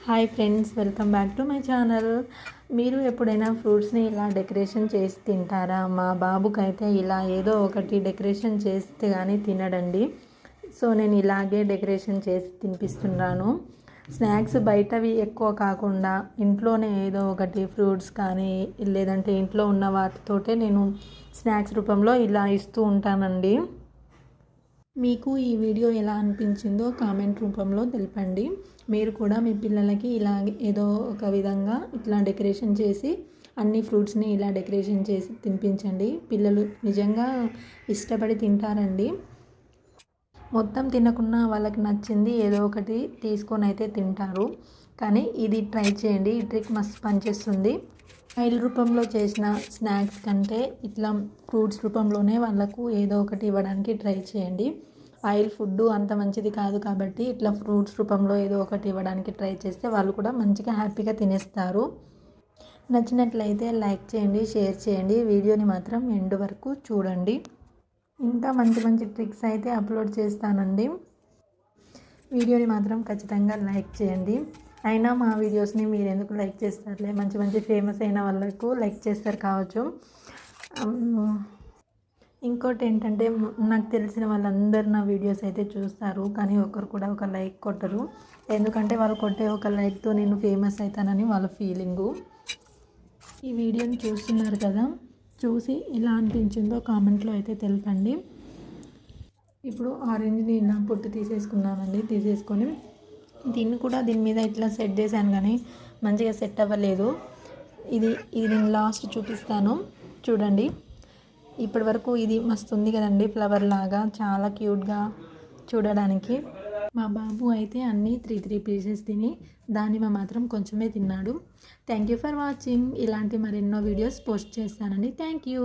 Hi friends, welcome back to my channel. మీరు ఎప్పుడైనా ఫ్రూట్స్ని ఇలా డెకరేషన్ చేసి తింటారా? మా బాబుకైతే ఇలా ఏదో ఒకటి డెకరేషన్ చేస్తే కానీ తినడండి. సో నేను ఇలాగే డెకరేషన్ చేసి తినిపిస్తున్నాను. స్నాక్స్ బయటవి ఎక్కువ కాకుండా ఇంట్లోనే ఏదో ఒకటి ఫ్రూట్స్ కానీ లేదంటే ఇంట్లో ఉన్న వాటితోటే నేను స్నాక్స్ రూపంలో ఇలా ఇస్తూ ఉంటానండి. మీకు ఈ వీడియో ఎలా అనిపించిందో కామెంట్ రూపంలో తెలపండి. మీరు కూడా మీ పిల్లలకి ఇలా ఏదో ఒక విధంగా ఇట్లా డెకరేషన్ చేసి అన్ని ఫ్రూట్స్ని ఇలా డెకరేషన్ చేసి తినిపించండి. పిల్లలు నిజంగా ఇష్టపడి తింటారండి. మొత్తం తినకున్నా వాళ్ళకి నచ్చింది ఏదో ఒకటి తీసుకొని అయితే తింటారు. కానీ ఇది ట్రై చేయండి, ఈ ట్రిక్ మస్తు పనిచేస్తుంది. ఆయిల్ రూపంలో చేసిన స్నాక్స్ కంటే ఇట్లా ఫ్రూట్స్ రూపంలోనే వాళ్ళకు ఏదో ఒకటి ఇవ్వడానికి ట్రై చేయండి. ఆయిల్ ఫుడ్ అంత మంచిది కాదు కాబట్టి ఇట్లా ఫ్రూట్స్ రూపంలో ఏదో ఒకటి ఇవ్వడానికి ట్రై చేస్తే వాళ్ళు కూడా మంచిగా హ్యాపీగా తినేస్తారు. నచ్చినట్లయితే లైక్ చేయండి, షేర్ చేయండి. వీడియోని మాత్రం ఎండ్ వరకు చూడండి. ఇంకా మంచి మంచి ట్రిక్స్ అయితే అప్లోడ్ చేస్తానండి. వీడియోని మాత్రం ఖచ్చితంగా లైక్ చేయండి. అయినా మా వీడియోస్ని మీరు ఎందుకు లైక్ చేస్తారులే, మంచి మంచి ఫేమస్ అయిన వాళ్ళకు లైక్ చేస్తారు కావచ్చు. ఇంకోటి ఏంటంటే, నాకు తెలిసిన వాళ్ళందరూ నా వీడియోస్ అయితే చూస్తారు, కానీ ఒకరు కూడా ఒక లైక్ కొట్టరు. ఎందుకంటే వాళ్ళు కొట్టే ఒక లైక్తో నేను ఫేమస్ అవుతానని వాళ్ళ ఫీలింగు. ఈ వీడియోని చూస్తున్నారు కదా, చూసి ఎలా అనిపించిందో కామెంట్లో అయితే తెలపండి. ఇప్పుడు ఆరెంజ్ని ఇలా పొట్టు తీసేసుకున్నానండి. తీసేసుకొని దీని మీద ఇట్లా సెట్ చేశాను, కానీ మంచిగా సెట్ అవ్వలేదు. ఇది నేను లాస్ట్ చూపిస్తాను చూడండి. ఇప్పటి వరకు ఇది మస్తు ఉంది కదండి, ఫ్లవర్ లాగా చాలా క్యూట్గా చూడడానికి. మా బాబు అయితే అన్నీ 3 పీసెస్ తిని దానిమ్మ మాత్రం కొంచెమే తిన్నాడు. Thank you for watching. ఇలాంటి మరెన్నో వీడియోస్ పోస్ట్ చేస్తానండి. Thank you.